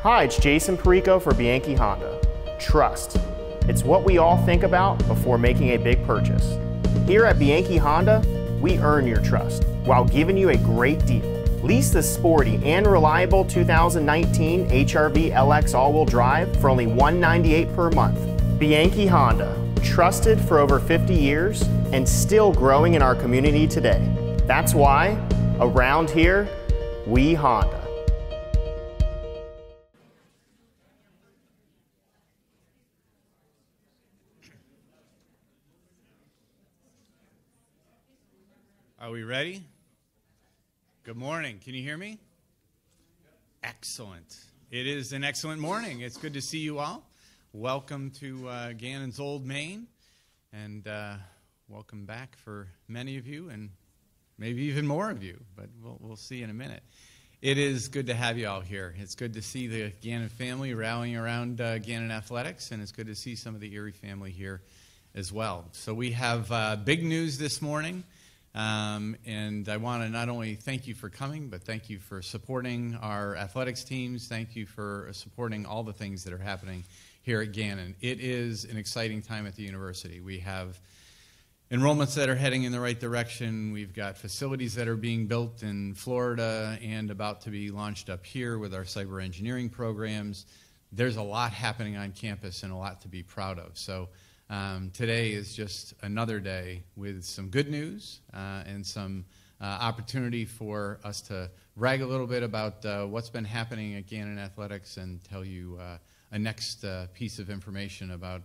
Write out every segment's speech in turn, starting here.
Hi, it's Jason Perico for Bianchi Honda. Trust. It's what we all think about before making a big purchase. Here at Bianchi Honda, we earn your trust while giving you a great deal. Lease the sporty and reliable 2019 HR-V LX all-wheel drive for only $198 per month. Bianchi Honda, trusted for over 50 years and still growing in our community today. That's why, around here, we Honda. Are we ready? Good morning. Can you hear me? Excellent. It is an excellent morning. It's good to see you all. Welcome to Gannon's Old Main, and welcome back for many of you, and maybe even more of you, but we'll see in a minute. It is good to have you all here. It's good to see the Gannon family rallying around Gannon Athletics, and it's good to see some of the Erie family here as well. So we have big news this morning. And I want to not only thank you for coming, but thank you for supporting our athletics teams. Thank you for supporting all the things that are happening here at Gannon. It is an exciting time at the university. We have enrollments that are heading in the right direction. We've got facilities that are being built in Florida and about to be launched up here with our cyber engineering programs. There's a lot happening on campus and a lot to be proud of. So today is just another day with some good news and some opportunity for us to brag a little bit about what's been happening at Gannon Athletics and tell you a next piece of information about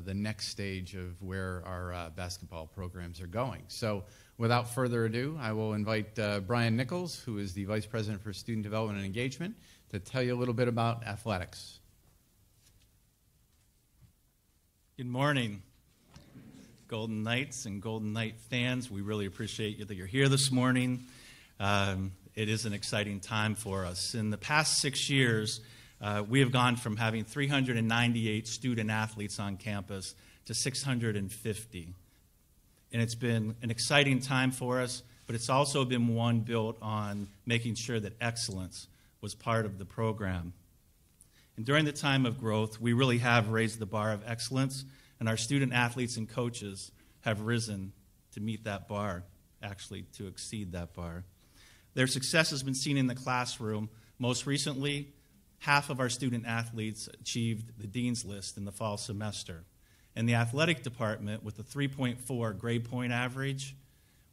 the next stage of where our basketball programs are going. So without further ado, I will invite Brian Nichols, who is the Vice President for Student Development and Engagement, to tell you a little bit about athletics. Good morning, Golden Knights and Golden Knight fans. We really appreciate you that you're here this morning. It is an exciting time for us. In the past 6 years, we have gone from having 398 student athletes on campus to 650. And it's been an exciting time for us, but it's also been one built on making sure that excellence was part of the program. And during the time of growth, we really have raised the bar of excellence, and our student athletes and coaches have risen to meet that bar, actually to exceed that bar. Their success has been seen in the classroom. Most recently, half of our student athletes achieved the Dean's List in the fall semester. And the athletic department, with a 3.4 grade point average,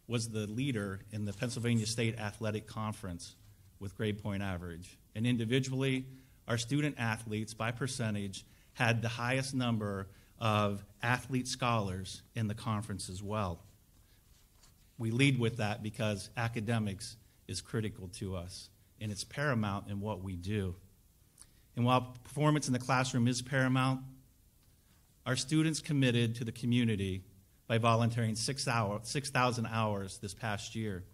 was the leader in the Pennsylvania State Athletic Conference with grade point average. And individually, our student athletes, by percentage, had the highest number of athlete scholars in the conference as well. We lead with that because academics is critical to us, and it's paramount in what we do. And while performance in the classroom is paramount, our students committed to the community by volunteering 6,000 hours this past year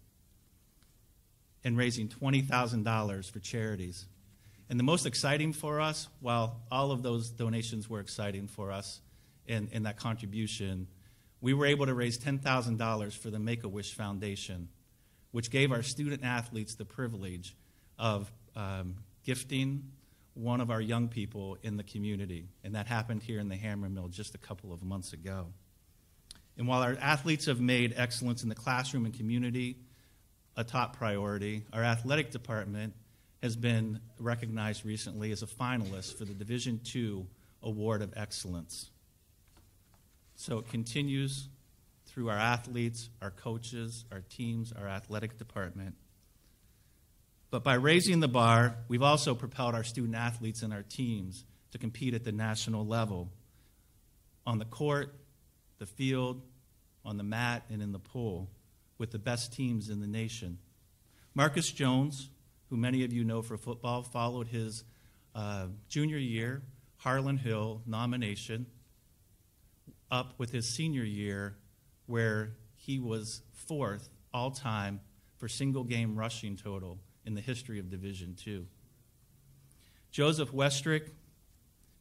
and raising $20,000 for charities. And the most exciting for us, while all of those donations were exciting for us in that contribution, we were able to raise $10,000 for the Make-A-Wish Foundation, which gave our student athletes the privilege of gifting one of our young people in the community. And that happened here in the Hammer Mill just a couple of months ago. And while our athletes have made excellence in the classroom and community a top priority, our athletic department has been recognized recently as a finalist for the Division II Award of Excellence. So it continues through our athletes, our coaches, our teams, our athletic department. But by raising the bar, we've also propelled our student athletes and our teams to compete at the national level on the court, the field, on the mat, and in the pool with the best teams in the nation. Marcus Jones, who many of you know for football, followed his junior year Harlan Hill nomination up with his senior year, where he was 4th all-time for single-game rushing total in the history of Division II. Joseph Westrick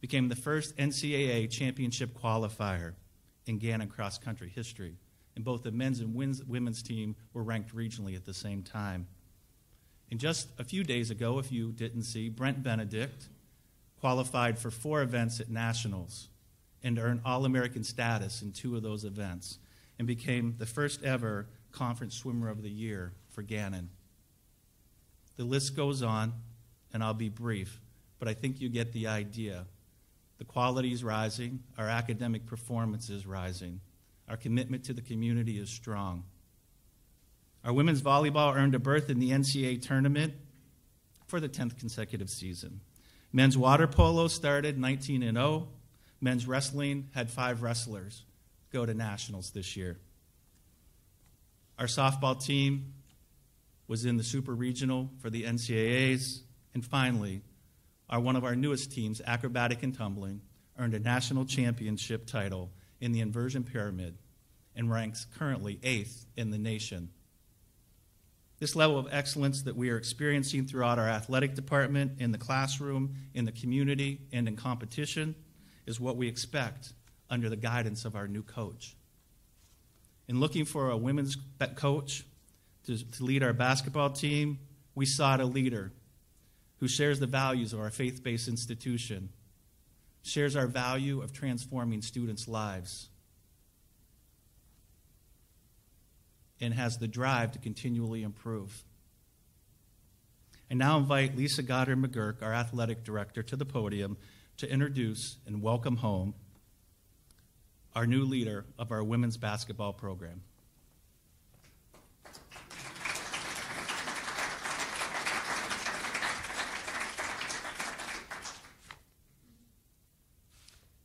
became the first NCAA championship qualifier in Gannon cross-country history, and both the men's and women's team were ranked regionally at the same time. And just a few days ago, if you didn't see, Brent Benedict qualified for 4 events at nationals, and earned All-American status in 2 of those events, and became the first ever Conference Swimmer of the Year for Gannon. The list goes on, and I'll be brief, but I think you get the idea. The quality is rising, our academic performance is rising, our commitment to the community is strong. Our women's volleyball earned a berth in the NCAA tournament for the 10th consecutive season. Men's water polo started 19-0. Men's wrestling had 5 wrestlers go to nationals this year. Our softball team was in the super regional for the NCAAs. And finally, one of our newest teams, acrobatic and tumbling, earned a national championship title in the inversion pyramid and ranks currently 8th in the nation. This level of excellence that we are experiencing throughout our athletic department, in the classroom, in the community, and in competition is what we expect under the guidance of our new coach. In looking for a women's coach to lead our basketball team, we sought a leader who shares the values of our faith-based institution, shares our value of transforming students' lives, and has the drive to continually improve. I now invite Lisa Goddard McGuirk, our athletic director, to the podium to introduce and welcome home our new leader of our women's basketball program.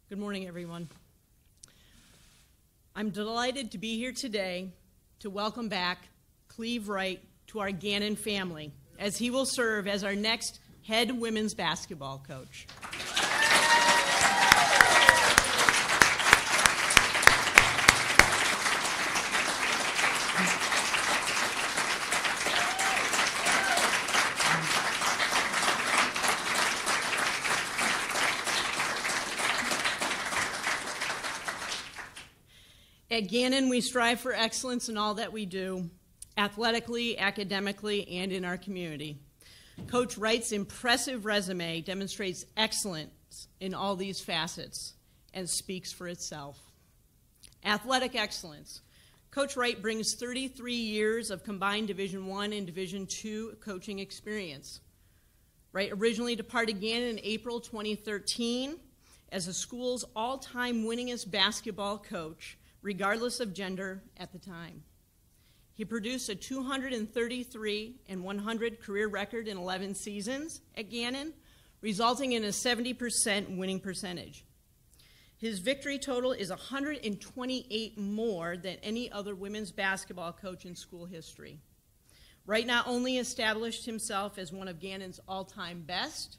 Good morning, everyone. I'm delighted to be here today to welcome back Cleve Wright to our Gannon family, as he will serve as our next head women's basketball coach. At Gannon, we strive for excellence in all that we do, athletically, academically, and in our community. Coach Wright's impressive resume demonstrates excellence in all these facets and speaks for itself. Athletic excellence. Coach Wright brings 33 years of combined Division I and Division II coaching experience. Wright originally departed Gannon in April 2013 as the school's all-time winningest basketball coach, regardless of gender at the time. He produced a 233 and 100 career record in 11 seasons at Gannon, resulting in a 70% winning percentage. His victory total is 128 more than any other women's basketball coach in school history. Wright not only established himself as one of Gannon's all-time best,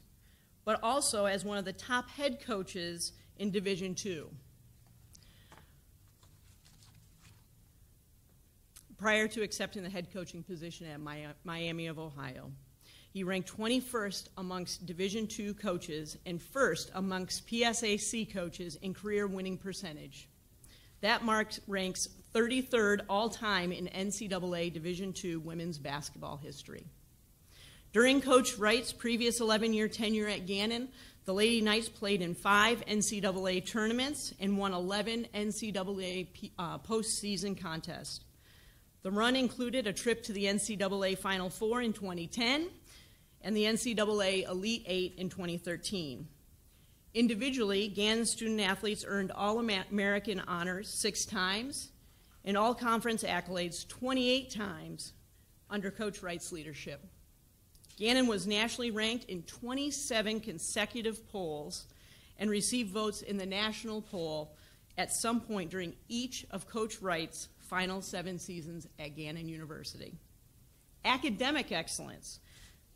but also as one of the top head coaches in Division II. Prior to accepting the head coaching position at Miami of Ohio, he ranked 21st amongst Division II coaches and first amongst PSAC coaches in career winning percentage. That mark ranks 33rd all-time in NCAA Division II women's basketball history. During Coach Wright's previous 11-year tenure at Gannon, the Lady Knights played in 5 NCAA tournaments and won 11 NCAA postseason contests. The run included a trip to the NCAA Final Four in 2010 and the NCAA Elite Eight in 2013. Individually, Gannon student athletes earned All-American honors 6 times and all-conference accolades 28 times under Coach Wright's leadership. Gannon was nationally ranked in 27 consecutive polls and received votes in the national poll at some point during each of Coach Wright's final 7 seasons at Gannon University. Academic excellence.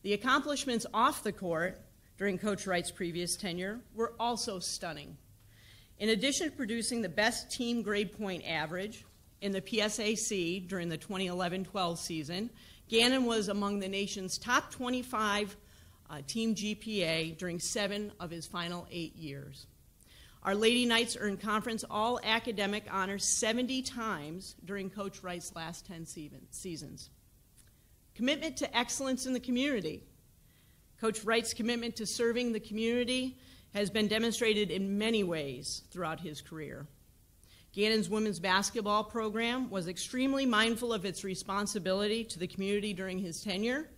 The accomplishments off the court during Coach Wright's previous tenure were also stunning. In addition to producing the best team grade point average in the PSAC during the 2011-12 season, Gannon was among the nation's top 25 team GPA during 7 of his final 8 years. Our Lady Knights earned conference all-academic honors 70 times during Coach Wright's last 10 seasons. Commitment to excellence in the community. Coach Wright's commitment to serving the community has been demonstrated in many ways throughout his career. Gannon's women's basketball program was extremely mindful of its responsibility to the community during his tenure.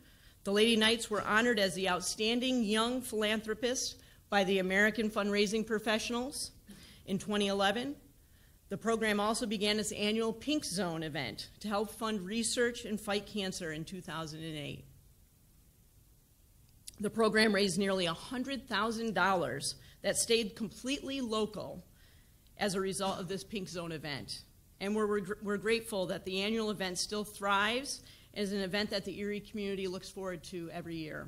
The Lady Knights were honored as the outstanding young philanthropist by the American Fundraising Professionals in 2011. The program also began its annual Pink Zone event to help fund research and fight cancer in 2008. The program raised nearly $100,000 that stayed completely local as a result of this Pink Zone event. And we're grateful that the annual event still thrives as an event that the Erie community looks forward to every year.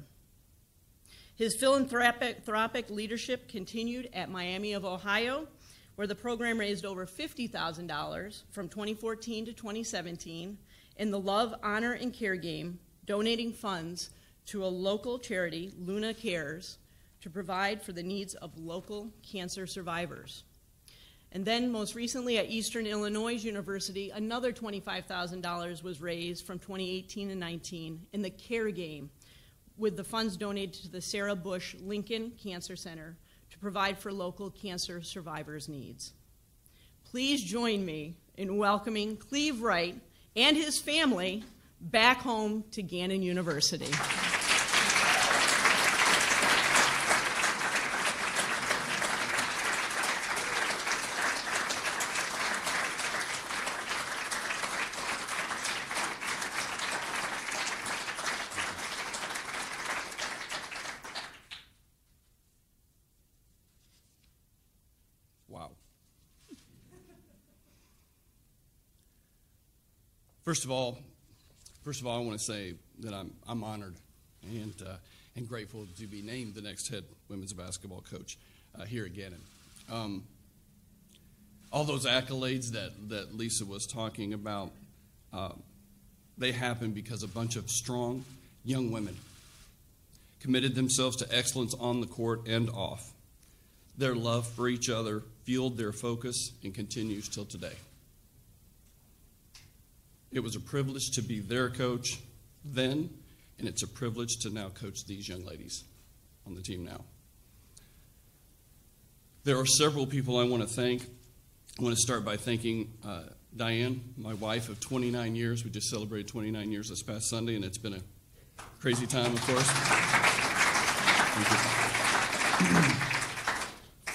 His philanthropic leadership continued at Miami of Ohio, where the program raised over $50,000 from 2014 to 2017 in the Love, Honor, and Care game, donating funds to a local charity, Luna Cares, to provide for the needs of local cancer survivors. And then most recently at Eastern Illinois University, another $25,000 was raised from 2018 and 19 in the Care game, with the funds donated to the Sarah Bush Lincoln Cancer Center to provide for local cancer survivors' needs. Please join me in welcoming Cleve Wright and his family back home to Gannon University. Wow. First of all, I want to say that I'm honored and grateful to be named the next head women's basketball coach here at Gannon. All those accolades that Lisa was talking about, they happened because a bunch of strong young women committed themselves to excellence on the court and off. Their love for each other fueled their focus and continues till today. It was a privilege to be their coach then, and it's a privilege to now coach these young ladies on the team now. There are several people I want to thank. I want to start by thanking Diane, my wife of 29 years. We just celebrated 29 years this past Sunday, and it's been a crazy time, of course. Thank you.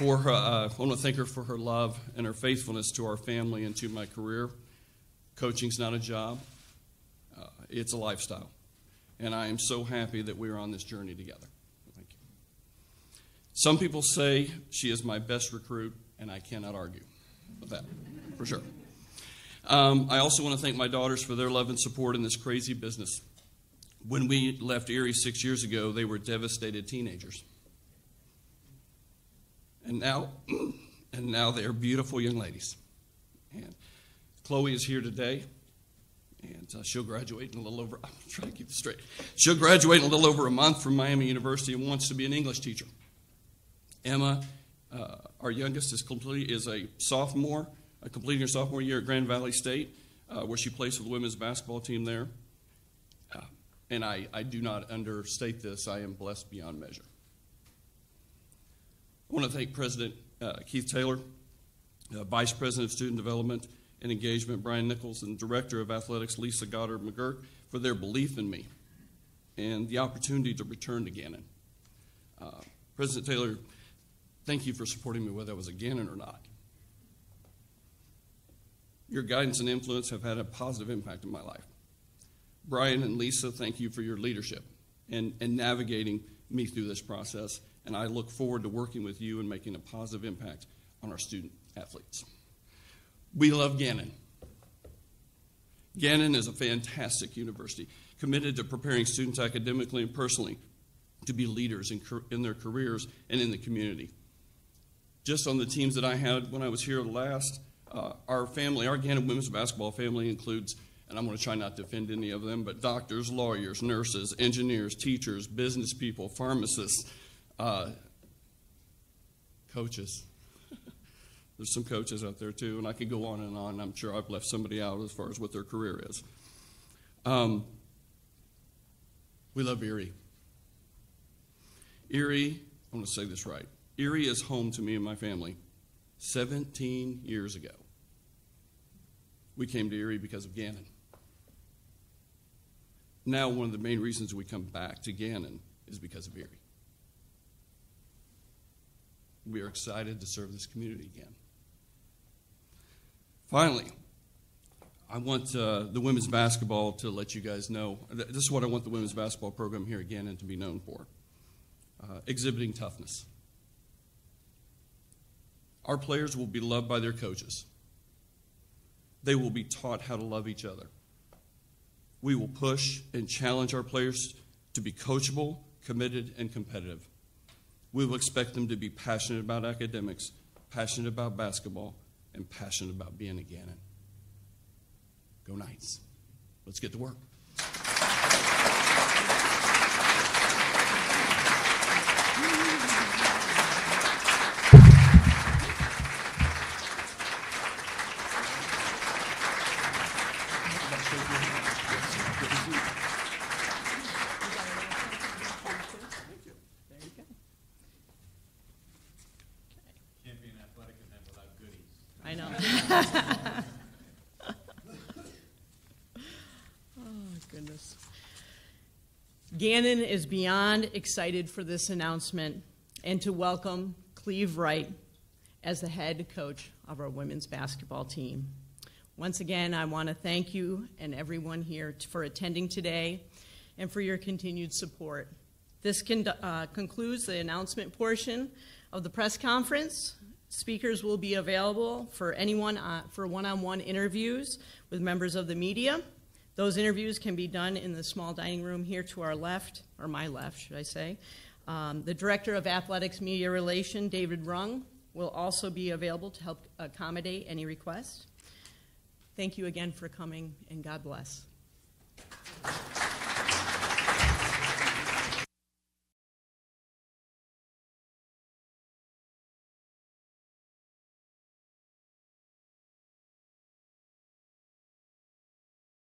I want to thank her for her love and her faithfulness to our family and to my career. Coaching's not a job. It's a lifestyle. And I am so happy that we are on this journey together. Thank you. Some people say she is my best recruit, and I cannot argue with that, for sure. I also want to thank my daughters for their love and support in this crazy business. When we left Erie 6 years ago, they were devastated teenagers. And now they are beautiful young ladies. And Chloe is here today, and she'll graduate in a little over, I'm trying to keep this straight. She'll graduate in a little over a month from Miami University and wants to be an English teacher. Emma, our youngest, is a sophomore, completing her sophomore year at Grand Valley State, where she plays for the women's basketball team there. And I do not understate this. I am blessed beyond measure. I want to thank President Keith Taylor, Vice President of Student Development and Engagement Brian Nichols, and Director of Athletics Lisa Goddard McGuirk for their belief in me and the opportunity to return to Gannon. President Taylor, thank you for supporting me whether I was at Gannon or not. Your guidance and influence have had a positive impact in my life. Brian and Lisa, thank you for your leadership and navigating me through this process, and I look forward to working with you and making a positive impact on our student athletes. We love Gannon. Gannon is a fantastic university, committed to preparing students academically and personally to be leaders in their careers and in the community. Just on the teams that I had when I was here last, our Gannon women's basketball family includes, and I'm going to try not to offend any of them, but doctors, lawyers, nurses, engineers, teachers, business people, pharmacists, coaches. There's some coaches out there too, and I could go on and on. I'm sure I've left somebody out as far as what their career is. We love Erie. Erie, I want to say this right, Erie is home to me and my family 17 years ago. We came to Erie because of Gannon. Now one of the main reasons we come back to Gannon is because of Erie. We are excited to serve this community again. Finally, I want the women's basketball to let you guys know. This is what I want the women's basketball program here at Gannon to be known for. Exhibiting toughness. Our players will be loved by their coaches. They will be taught how to love each other. We will push and challenge our players to be coachable, committed, and competitive. We will expect them to be passionate about academics, passionate about basketball, and passionate about being a Gannon. Go Knights. Let's get to work. I know. Oh, goodness. Gannon is beyond excited for this announcement and to welcome Cleve Wright as the head coach of our women's basketball team. Once again, I want to thank you and everyone here for attending today and for your continued support. This concludes the announcement portion of the press conference. Speakers will be available for anyone for one-on-one interviews with members of the media. Those interviews can be done in the small dining room here to our left, or my left, should I say. The Director of Athletics Media Relation, David Rung, will also be available to help accommodate any requests. Thank you again for coming, and God bless.